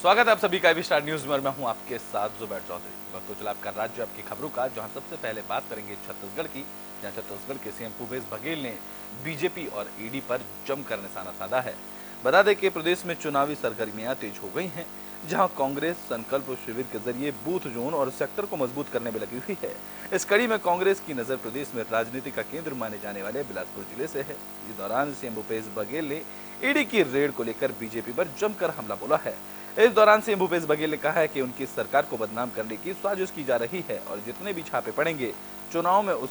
स्वागत है आप सभी का IB स्टार न्यूज में और मैं हूं आपके साथ जुबैर चौधरी। वक्त तो चला आपका राज्य आपकी खबरों का, जहां सबसे पहले बात करेंगे छत्तीसगढ़ की, जहां छत्तीसगढ़ के सीएम भूपेश बघेल ने बीजेपी और ईडी पर जमकर निशाना साधा है। बता दें कि प्रदेश में चुनावी सरगर्मियां तेज हो गई हैं, जहां कांग्रेस संकल्प शिविर के जरिए बूथ जोन और सेक्टर को मजबूत करने में लगी हुई है। इस कड़ी में कांग्रेस की नजर प्रदेश में राजनीति का केंद्र माने जाने वाले बिलासपुर जिले से है। इस दौरान सीएम भूपेश बघेल ने ईडी की रेड को लेकर बीजेपी पर जमकर हमला बोला है। इस दौरान सीएम भूपेश बघेल ने कहा है कि उनकी सरकार को बदनाम करने की साजिश की जा रही है और जितने भी छापे पड़ेंगे चुनाव में उस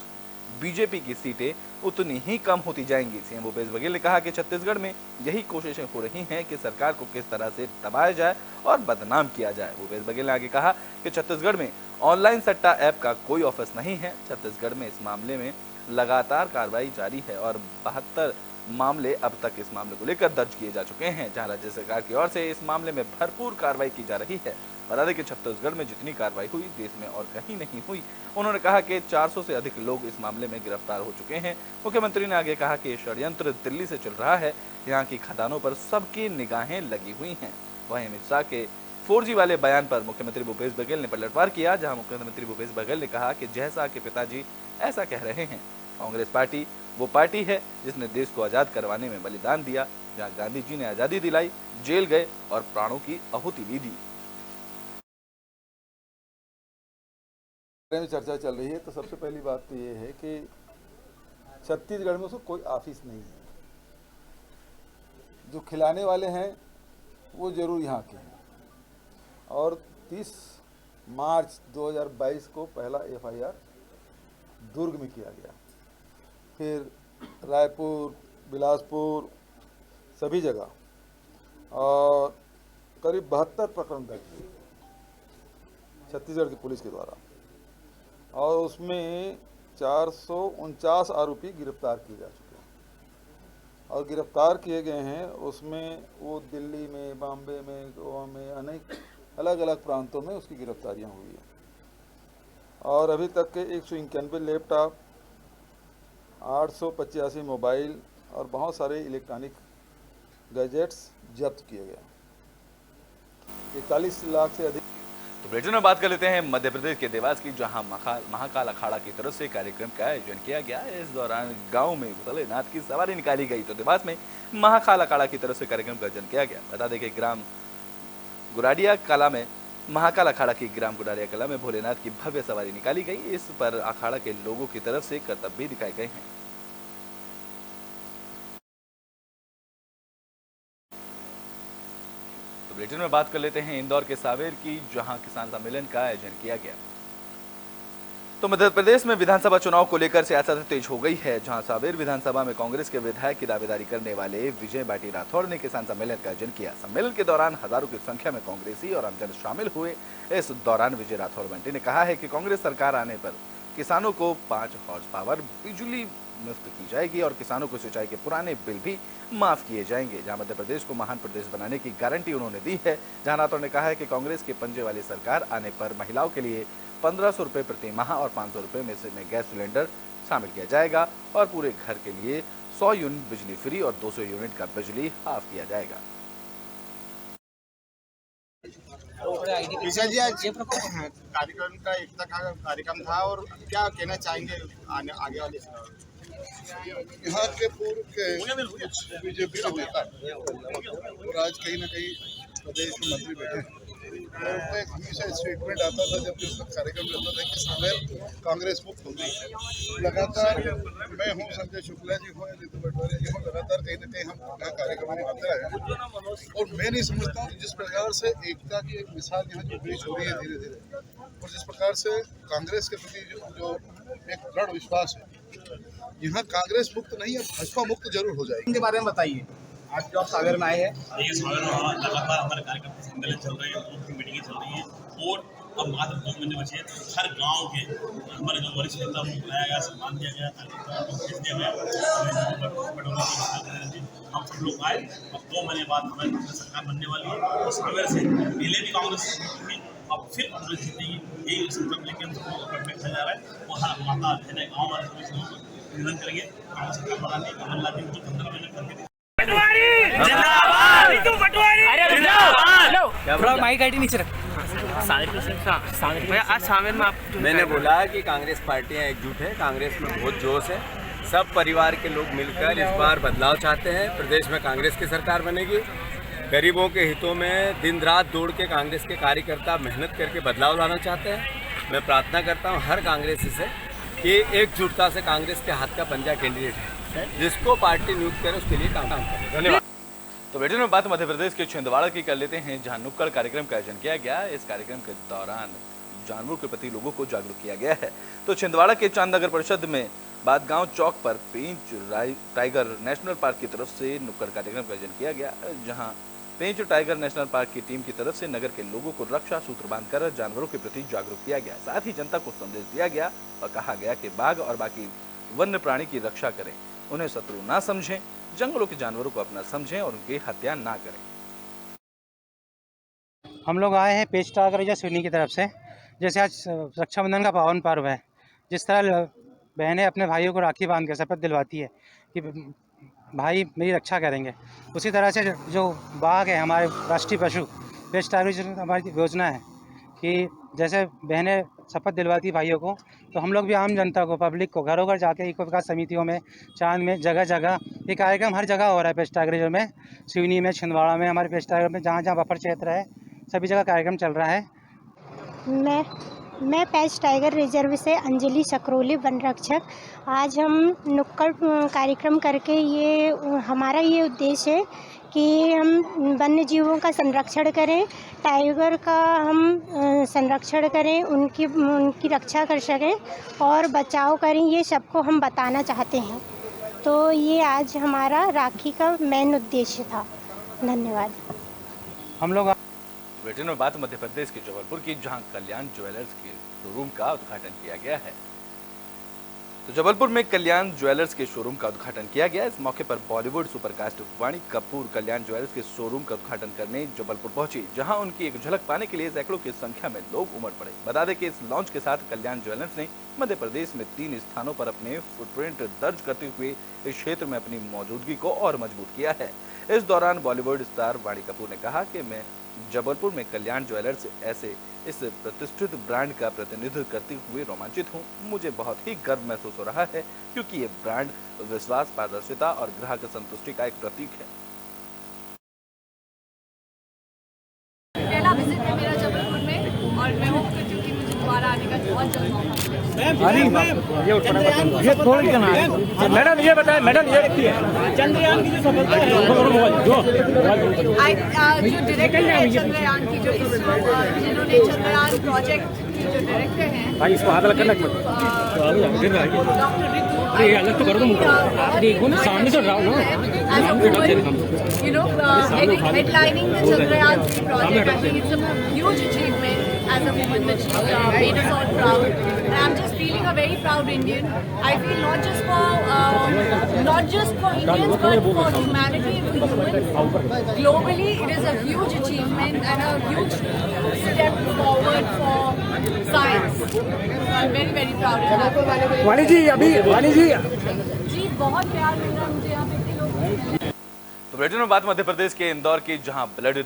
बीजेपी की सीटें उतनी ही कम होती जाएंगी। सीएम भूपेश बघेल ने कहा कि छत्तीसगढ़ में यही कोशिशें हो रही हैं कि सरकार को किस तरह से दबाया जाए और बदनाम किया जाए। भूपेश बघेल ने आगे कहा कि छत्तीसगढ़ में ऑनलाइन सट्टा ऐप का कोई ऑफिस नहीं है। छत्तीसगढ़ में इस मामले में लगातार कार्रवाई जारी है और 72 मामले अब तक इस मामले को लेकर दर्ज किए जा चुके हैं, जहां राज्य सरकार की ओर से इस मामले में भरपूर कार्रवाई की जा रही है। बता दें कि छत्तीसगढ़ में जितनी कार्रवाई हुई देश में और कहीं नहीं हुई। उन्होंने कहा कि 400 से अधिक लोग इस मामले में गिरफ्तार हो चुके हैं। मुख्यमंत्री ने आगे कहा कि षड्यंत्र दिल्ली से चल रहा है, यहाँ की खदानों पर सबकी निगाहें लगी हुई हैं। वहीं अमित शाह के 4G वाले बयान पर मुख्यमंत्री भूपेश बघेल ने पलटवार किया, जहां मुख्यमंत्री भूपेश बघेल ने कहा कि जय शाह के पिताजी ऐसा कह रहे हैं। कांग्रेस पार्टी वो पार्टी है जिसने देश को आजाद करवाने में बलिदान दिया, जहां गांधी जी ने आजादी दिलाई, जेल गए और प्राणों की आहुति भी दी। में चर्चा चल रही है तो सबसे पहली बात तो ये है कि छत्तीसगढ़ में उसको कोई ऑफिस नहीं है। जो खिलाने वाले हैं वो जरूर यहाँ के हैं और 30 मार्च 2022 को पहला FIR दुर्ग में किया गया, फिर रायपुर, बिलासपुर, सभी जगह और करीब 72 प्रकरण दर्ज हुए छत्तीसगढ़ की पुलिस के द्वारा और उसमें 449 आरोपी गिरफ्तार किए जा चुके हैं और गिरफ्तार किए गए हैं उसमें वो दिल्ली में, बॉम्बे में, गोवा में, अनेक अलग अलग प्रांतों में उसकी गिरफ्तारियां हुई हैं और अभी तक के 191 लैपटॉप, 885 मोबाइल और बहुत सारे इलेक्ट्रॉनिक गैजेट्स जब्त किए गए। 41 लाख से अधिक। तो बुलेटिन में बात कर लेते हैं मध्य प्रदेश के देवास की, जहां महाकाल अखाड़ा की तरफ से कार्यक्रम का आयोजन किया गया। इस दौरान गांव में भोलेनाथ की सवारी निकाली गई। तो देवास में महाकाल अखाड़ा की तरफ से कार्यक्रम का आयोजन किया गया। बता दें कि ग्राम गुराडिया कला में महाकाल अखाड़ा की ग्राम गुराडिया कला में भोलेनाथ की भव्य सवारी निकाली गई। इस पर अखाड़ा के लोगों की तरफ से करतब भी दिखाए गए हैं। तो बुलेटिन में बात कर लेते हैं इंदौर के सावेर की, जहां किसान सम्मेलन का आयोजन किया गया। तो मध्य प्रदेश में विधानसभा चुनाव को लेकर सियासत तेज हो गई है, जहां सावेर विधानसभा में कांग्रेस के विधायक की दावेदारी करने वाले विजय बाटी राठौर ने किसान सम्मेलन का आयोजन किया। सम्मेलन के दौरान हजारों की संख्या में कांग्रेसी और आमजन शामिल हुए। इस दौरान विजय राठौर बंटी ने कहा है कि कांग्रेस सरकार आने पर किसानों को 5 हॉर्स पावर बिजली मुफ्त की जाएगी और किसानों को सिंचाई के पुराने बिल भी माफ किए जाएंगे। जहां मध्य प्रदेश को महान प्रदेश बनाने की गारंटी उन्होंने दी है। जहां राठौर ने कहा है कि कांग्रेस के पंजे वाली सरकार आने पर महिलाओं के लिए 1500 रुपये प्रति माह और 500 रुपये में से गैस सिलेंडर शामिल किया जाएगा और पूरे घर के लिए 100 यूनिट बिजली फ्री और 200 यूनिट का बिजली हाफ किया जाएगा। विशाल जी, आज कार्यक्रम का एकता का कार्यक्रम था और क्या कहना चाहेंगे आगे वाले यहाँ के पूर्व के कुछ बीजेपी के नेता और आज कहीं ना कहीं प्रदेश में मंत्री बैठे हैं और उनका एक हमेशा स्टेटमेंट आता था जब भी उसका कार्यक्रम रहता था कि सावेर कांग्रेस मुक्त हो गई। लगातार मैं हूँ, संजय शुक्ला जी हो या नीतू पटवारी जी हो, लगातार कहीं ना कहीं हम यहाँ कार्यक्रम में आते रहे हैं और मैं नहीं समझता हूँ जिस प्रकार से एकता की एक मिसाल यहाँ जो पेश हो रही है धीरे धीरे और जिस प्रकार से कांग्रेस के प्रति जो एक दृढ़ विश्वास है, यहाँ कांग्रेस मुक्त नहीं है, भाजपा मुक्त जरूर हो जाएगी। इनके बारे में बताइए, आज जो आप सागर में आए हैं। देखिए, सागर में लगातार हमारे कार्यक्रम सम्मेलन चल रहे हैं, बूथ की मीटिंगें चल रही हैं और अब मात्र 2 महीने बचे हैं। हर गांव के हमारे जो वरिष्ठ नेता उनको बुलाया गया, सम्मान दिया गया, हम सब लोग आए। अब 2 महीने बाद हमारी सरकार बनने वाली है और सागर से पहले भी कांग्रेस थी, अब फिर कांग्रेस जीतेगी, यही संकल्प लेके हम सबको करने जा रहा है और हर माता बहने गाँव वाले सभी लोगों को निवेदन करेंगे कांग्रेस सरकार बनाने कमलनाथ जी को 15 महीने करके जिंदाबाद, जिंदाबाद, थोड़ा माइक आईडी नीचे रख। आज शामिल में आप मैंने बोला कि कांग्रेस पार्टियां एकजुट है, कांग्रेस में बहुत जोश है, सब परिवार के लोग मिलकर इस बार बदलाव चाहते हैं। प्रदेश में कांग्रेस की सरकार बनेगी। गरीबों के हितों में दिन रात दौड़ के कांग्रेस के कार्यकर्ता मेहनत करके बदलाव लाना चाहते हैं। मैं प्रार्थना करता हूं हर कांग्रेसी से कि एकजुटता से कांग्रेस के हाथ का पंजा कैंडिडेट है, जिसको पार्टी नियुक्त करे उसके लिए काम करें। धन्यवाद। तो बेटे में बात मध्य प्रदेश के छिंदवाड़ा की कर लेते हैं, जहां नुक्कड़ कार्यक्रम का आयोजन किया गया। इस कार्यक्रम के दौरान जानवरों के प्रति लोगों को जागरूक किया गया है। तो छिंदवाड़ा के चांद नगर परिषद में बादगांव चौक पर पेंच टाइगर नेशनल पार्क की तरफ से नुक्कड़ कार्यक्रम का आयोजन किया गया, जहां पेंच टाइगर नेशनल पार्क की टीम की तरफ से नगर के लोगों को रक्षा सूत्र बांधकर जानवरों के प्रति जागरूक किया गया। साथ ही जनता को संदेश दिया गया और कहा गया कि बाघ और बाकी वन्य प्राणी की रक्षा करें, उन्हें शत्रु ना समझें, जंगलों के जानवरों को अपना समझें और उनकी हत्या ना करें। हम लोग आए हैं पेंच टाइगर रिजर्व सिवनी की तरफ से। जैसे आज रक्षाबंधन का पावन पर्व है, जिस तरह बहनें अपने भाइयों को राखी बांध के शपथ दिलवाती है कि भाई मेरी रक्षा करेंगे, उसी तरह से जो बाघ है हमारे राष्ट्रीय पशु, पेंच टाइगर रिजर्व हमारी योजना है कि जैसे बहनें शपथ दिलवाती भाइयों को, तो हम लोग भी आम जनता को, पब्लिक को घरों घर जाके इको विकास समितियों में, चांद में, जगह जगह ये कार्यक्रम हर जगह हो रहा है। पेंच टाइगर रिजर्व में, सिवनी में, छिंदवाड़ा में, हमारे पेंच टाइगर में जहाँ जहाँ बफर क्षेत्र है सभी जगह कार्यक्रम चल रहा है। मैं पेंच टाइगर रिजर्व से अंजलि सकरोली वन रक्षक। आज हम नुक्कड़ कार्यक्रम करके हमारा ये उद्देश्य है कि हम वन्य जीवों का संरक्षण करें, टाइगर का हम संरक्षण करें, उनकी रक्षा कर सकें और बचाव करें, ये सबको हम बताना चाहते हैं। तो ये आज हमारा राखी का मेन उद्देश्य था। धन्यवाद। हम लोग बुलेटिन में बात मध्य प्रदेश के जबलपुर की, जहां कल्याण ज्वेलर्स के शोरूम का उद्घाटन किया गया है। तो जबलपुर में कल्याण ज्वेलर्स के शोरूम का उद्घाटन किया गया। इस मौके पर बॉलीवुड सुपरकास्ट वाणी कपूर कल्याण ज्वेलर्स के शोरूम का उद्घाटन करने जबलपुर पहुंची, जहां उनकी एक झलक पाने के लिए सैकड़ों की संख्या में लोग उमड़ पड़े। बता दें कि इस लॉन्च के साथ कल्याण ज्वेलर्स ने मध्य प्रदेश में 3 स्थानों पर अपने फुटप्रिंट दर्ज करते हुए इस क्षेत्र में अपनी मौजूदगी को और मजबूत किया है। इस दौरान बॉलीवुड स्टार वाणी कपूर ने कहा कि मैं जबलपुर में कल्याण ज्वेलर्स ऐसे इस प्रतिष्ठित ब्रांड का प्रतिनिधित्व करते हुए रोमांचित हूं। मुझे बहुत ही गर्व महसूस हो रहा है, क्योंकि ये ब्रांड विश्वास, पारदर्शिता और ग्राहक संतुष्टि का एक प्रतीक है। पहला विजिट है मेरा जबलपुर में और मैं होप करती हूँ कि मुझे दोबारा आने का बहुत जल्द मौका मिलेगा। मैडम ये बताएं, मैडम ये देखती है चंद्रयान की जो सफलता है, जो डायरेक्टर है चंद्रयान की, जो जिन्होंने चंद्रयान प्रोजेक्ट की जो डायरेक्टर हैं, भाई इसको हाथ लग डॉक्टर अलग तो कर दो, देखो ना सामने से रहा headlining the Chandrayaan 3 project. I think it's a huge achievement as a woman that she's made us all proud. And I'm just feeling a very proud Indian. I feel not just for Indians, but for humanity and for humans. Globally, it is a huge achievement and a huge step forward for science. So I'm very, very proud and happy. वाणी जी जी बहुत प्यार मिल रहा है मुझे यहाँ पे इतने लोग। तो बुलेटिन में बात मध्य प्रदेश के इंदौर की, जहां ब्लड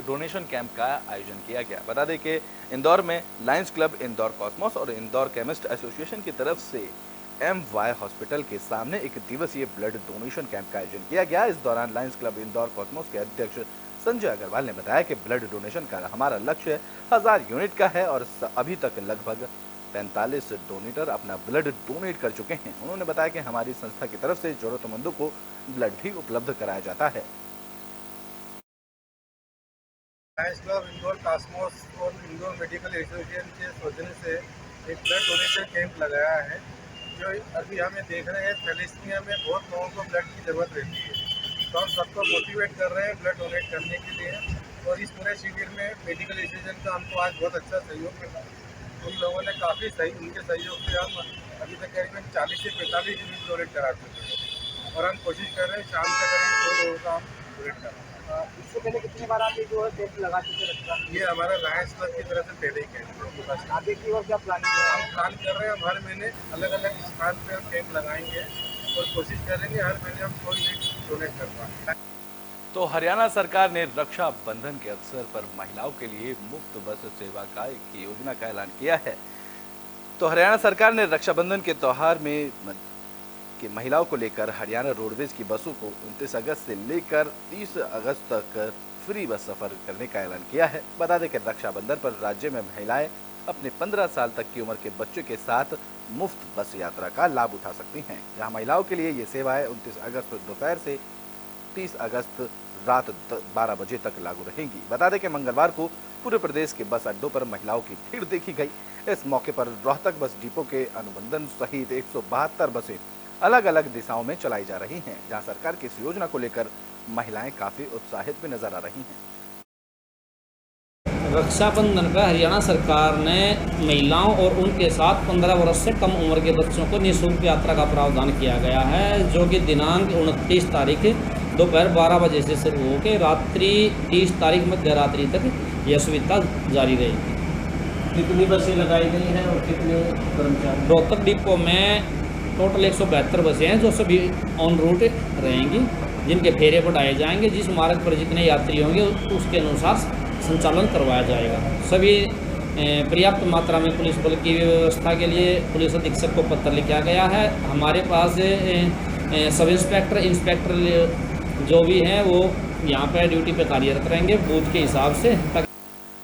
डोनेशन कैंप का आयोजन किया गया। बता दें कि इंदौर में लायंस क्लब इंदौर कॉस्मोस और इंदौर केमिस्ट एसोसिएशन की तरफ से MY हॉस्पिटल के सामने एक दिवसीय ब्लड डोनेशन कैंप का आयोजन किया गया। इस दौरान लायंस क्लब इंदौर कॉस्मोस के अध्यक्ष संजय अग्रवाल ने बताया कि ब्लड डोनेशन का हमारा लक्ष्य 1000 यूनिट का है और अभी तक लगभग 45 डोनेटर अपना ब्लड डोनेट कर चुके हैं। उन्होंने बताया कि हमारी संस्था की तरफ से जरूरतमंदों को ब्लड भी उपलब्ध कराया जाता है। लायंस क्लब इंदौर कॉस्मोस और इंदौर मेडिकल एसोसिएशन के सौजन्य से एक ब्लड डोनेशन कैंप लगाया है, जो अभी हमें देख रहे हैं थैलेसीमिया में बहुत लोगों को ब्लड की ज़रूरत रहती है। तो हम सबको मोटिवेट कर रहे हैं ब्लड डोनेट करने के लिए, और इस पूरे शिविर में मेडिकल एसोसिएशन का हमको आज बहुत अच्छा सहयोग मिला। उन लोगों ने काफ़ी उनके सहयोग से हम अभी तक करीबन 40 से 45 यूनिट डोनेट करा चुके हैं, और हम कोशिश कर रहे हैं शाम से करीब 2 लोगों का हम डोनेट करें। इससे पहले कितनी बार आप ये जो है कैंप लगा चुके रखा? ये हमारा लायंस क्लब की तरफ से पहले ही कैंप है। आगे की और क्या प्लानिंग है? हम प्लान कर रहे हैं, हम हर महीने अलग अलग स्थान पे हम कैंप लगाएंगे और कोशिश करेंगे हर महीने हम 100 यूनिट डोनेट कर पाएँ। तो हरियाणा सरकार ने रक्षा बंधन के अवसर पर महिलाओं के लिए मुफ्त बस सेवा का एक योजना का ऐलान किया है। तो हरियाणा सरकार ने रक्षाबंधन के त्यौहार में कि महिलाओं को लेकर हरियाणा रोडवेज की बसों को 29 अगस्त से लेकर 30 अगस्त तक फ्री बस सफर करने का ऐलान किया है। बता दें कि रक्षाबंधन पर राज्य में महिलाएं अपने 15 साल तक की उम्र के बच्चे के साथ मुफ्त बस यात्रा का लाभ उठा सकती हैं। जहां महिलाओं के लिए ये सेवाएं 29 अगस्त दोपहर से 30 अगस्त रात 12 बजे तक लागू रहेंगी। बता दें कि मंगलवार को पूरे प्रदेश के बस अड्डों पर महिलाओं की भीड़ देखी गई। इस मौके पर रोहतक बस डिपो के अनुबंधन सहित 172 बसें अलग अलग दिशाओं में चलाई जा रही हैं, जहां सरकार की इस योजना को लेकर महिलाएं काफी उत्साहित भी नजर आ रही हैं। रक्षाबंधन पर हरियाणा सरकार ने महिलाओं और उनके साथ 15 वर्ष से कम उम्र के बच्चों को निःशुल्क यात्रा का प्रावधान किया गया है, जो कि दिनांक 29 तारीख दोपहर 12 बजे से शुरू होकर रात्रि 30 तारीख मध्य रात्रि तक यह सुविधा जारी रहेगी। कितनी बसें लगाई गई हैं और कितने कर्मचारी? रोहतक डिपो में टोटल 172 बसें हैं जो सभी ऑन रूट रहेंगी, जिनके फेरे बढ़ाए जाएंगे। जिस मार्ग पर जितने यात्री होंगे उसके अनुसार संचालन करवाया जाएगा। सभी पर्याप्त मात्रा में पुलिस बल की व्यवस्था के लिए पुलिस अधीक्षक को पत्र लिखा गया है। हमारे पास सब इंस्पेक्टर, इंस्पेक्टर जो भी हैं वो यहाँ पर ड्यूटी पे कार्यरत रहेंगे बूथ के हिसाब से। तो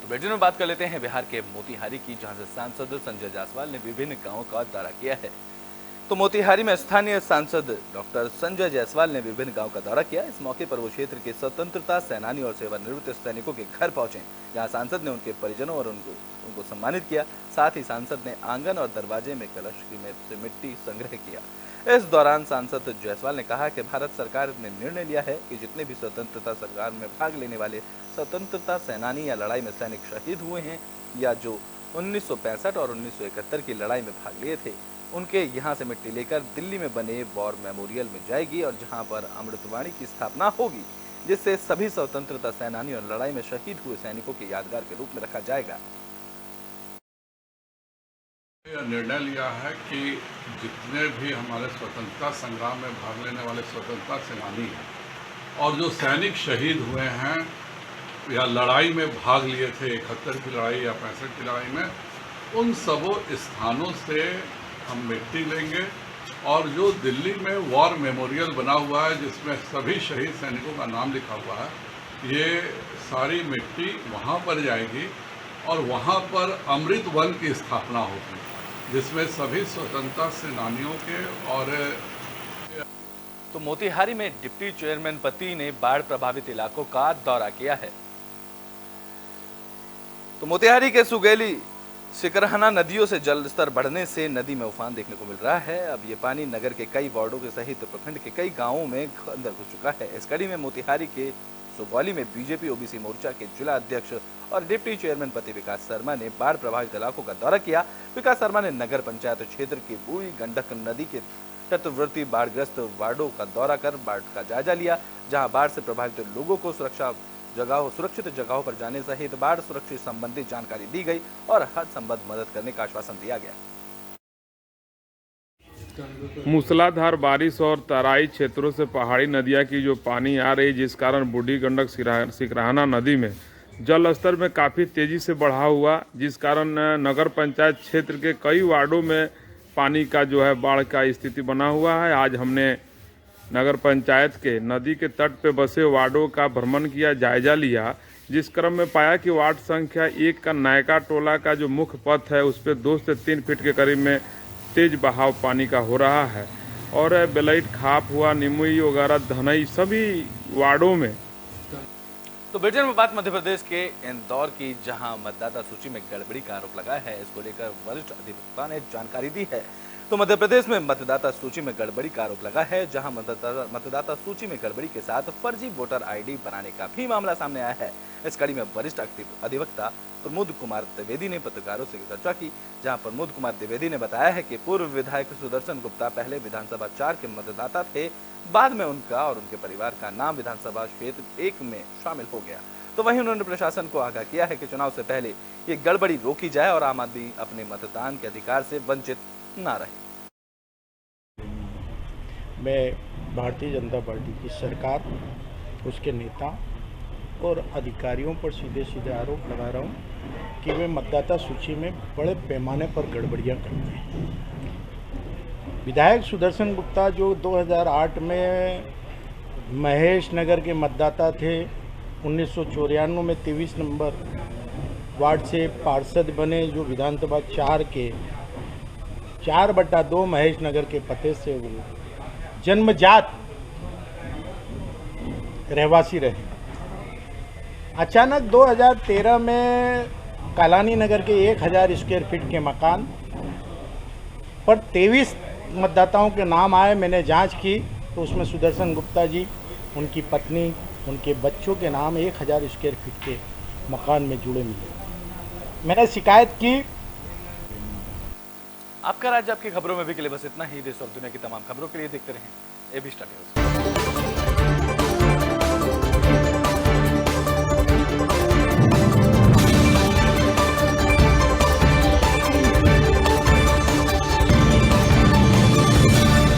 बुलेटिन में बात कर लेते हैं बिहार के मोतिहारी की, जहां से सांसद संजय जायसवाल ने विभिन्न गाँवों का दौरा किया है। तो मोतिहारी में स्थानीय सांसद डॉक्टर संजय जायसवाल ने विभिन्न गांव का दौरा किया। इस मौके पर वो क्षेत्र के स्वतंत्रता सेनानी और सेवानिवृत्त सैनिकों के घर पहुंचे, जहां सांसद ने उनके परिजनों और उनको सम्मानित किया। साथ ही सांसद ने आंगन और दरवाजे में कलश में से मिट्टी संग्रह किया। इस दौरान सांसद जायसवाल ने कहा कि भारत सरकार ने निर्णय लिया है कि जितने भी स्वतंत्रता संग्राम में भाग लेने वाले स्वतंत्रता सेनानी या लड़ाई में सैनिक शहीद हुए हैं या जो 1965 और 1971 की लड़ाई में भाग लिए थे, उनके यहाँ से मिट्टी लेकर दिल्ली में बने वॉर मेमोरियल में जाएगी और जहाँ पर अमृतवाणी की स्थापना होगी, जिससे सभी स्वतंत्रता सेनानी और लड़ाई में शहीद हुए सैनिकों के यादगार के रूप में रखा जाएगा। यह निर्णय लिया है कि जितने भी हमारे स्वतंत्रता संग्राम में भाग लेने वाले स्वतंत्रता सेनानी हैं और जो सैनिक शहीद हुए हैं या लड़ाई में भाग लिए थे 71 की लड़ाई या 65 की लड़ाई में, उन सबों स्थानों से हम मिट्टी लेंगे और जो दिल्ली में वॉर मेमोरियल बना हुआ है जिसमें सभी शहीद सैनिकों का नाम लिखा हुआ है, ये सारी मिट्टी वहाँ पर जाएगी और वहाँ पर अमृत वन की स्थापना होगी, जिसमें सभी स्वतंत्रता सेनानियों के और तो मोतिहारी में डिप्टी चेयरमैन पति ने बाढ़ प्रभावित इलाकों का दौरा किया है। तो मोतिहारी के सुगेली सिकरहना नदियों से जल स्तर बढ़ने से नदी में उफान देखने को मिल रहा है। अब ये पानी नगर के कई वार्डों के सहित प्रखंड के कई गांवों में अंदर घुस चुका है। इस कड़ी में मोतिहारी के सुगौली में बीजेपी ओबीसी मोर्चा के जिला अध्यक्ष और डिप्टी चेयरमैन पति विकास शर्मा ने बाढ़ प्रभावित इलाकों का दौरा किया। विकास शर्मा ने नगर पंचायत क्षेत्र के बूढ़ी गंडक नदी के तटवर्ती बाढ़ग्रस्त वार्डों का दौरा कर बाढ़ का जायजा लिया, जहां बाढ़ से प्रभावित लोगों को सुरक्षित जगहों पर जाने सहित बाढ़ सुरक्षा संबंधी जानकारी दी गई और हर संभव मदद करने का आश्वासन दिया गया। मूसलाधार बारिश और तराई क्षेत्रों से पहाड़ी नदियां की जो पानी आ रही, जिस कारण बूढ़ी गंडक सिकरहना नदी में जल स्तर में काफ़ी तेज़ी से बढ़ा हुआ, जिस कारण नगर पंचायत क्षेत्र के कई वार्डों में पानी का जो है बाढ़ का स्थिति बना हुआ है। आज हमने नगर पंचायत के नदी के तट पे बसे वार्डों का भ्रमण किया, जायजा लिया, जिस क्रम में पाया कि वार्ड संख्या 1 का नायका टोला का जो मुख्य पथ है उस पर 2 से 3 फीट के करीब में तेज बहाव पानी का हो रहा है और बेलैट खाप हुआ, निमुई वगैरह धनई सभी वार्डों में। तो बुलेटिन में बात मध्य प्रदेश के इंदौर की, जहां मतदाता सूची में गड़बड़ी का आरोप लगा है। इसको लेकर वरिष्ठ अधिवक्ता ने जानकारी दी है। तो मध्य प्रदेश में मतदाता सूची में गड़बड़ी का आरोप लगा है, जहां मतदाता सूची में गड़बड़ी के साथ फर्जी वोटर आईडी बनाने का भी मामला सामने आया है। इस कड़ी में वरिष्ठ अधिवक्ता प्रमोद कुमार द्विवेदी ने पत्रकारों से चर्चा की, जहां प्रमोद कुमार द्विवेदी ने बताया है कि पूर्व विधायक सुदर्शन गुप्ता पहले विधानसभा 4 के मतदाता थे, बाद में उनका और उनके परिवार का नाम विधानसभा क्षेत्र 1 में शामिल हो गया। तो वहीं उन्होंने प्रशासन को आगाह किया है कि चुनाव से पहले ये गड़बड़ी रोकी जाए और आम आदमी अपने मतदान के अधिकार से वंचित न रहे। मैं भारतीय जनता पार्टी की सरकार उसके नेता और अधिकारियों पर सीधे सीधे आरोप लगा रहा हूँ कि वे मतदाता सूची में बड़े पैमाने पर गड़बड़ियाँ करते हैं। विधायक सुदर्शन गुप्ता जो 2008 में महेश नगर के मतदाता थे, 1994 में 23 नंबर वार्ड से पार्षद बने, जो विधानसभा 4 के 4/2 महेश नगर के पते से वो जन्मजात रहवासी रहे। अचानक 2013 में कालानी नगर के 1000 स्क्वायर फीट के मकान पर 23 मतदाताओं के नाम आए। मैंने जांच की तो उसमें सुदर्शन गुप्ता जी, उनकी पत्नी, उनके बच्चों के नाम 1000 स्क्वायर फीट के मकान में जुड़े मिले। मैंने शिकायत की। आपका राज्य आपकी खबरों में भी के लिए बस इतना ही। देश और दुनिया की तमाम खबरों के लिए देखते रहें एबी स्टार न्यूज़।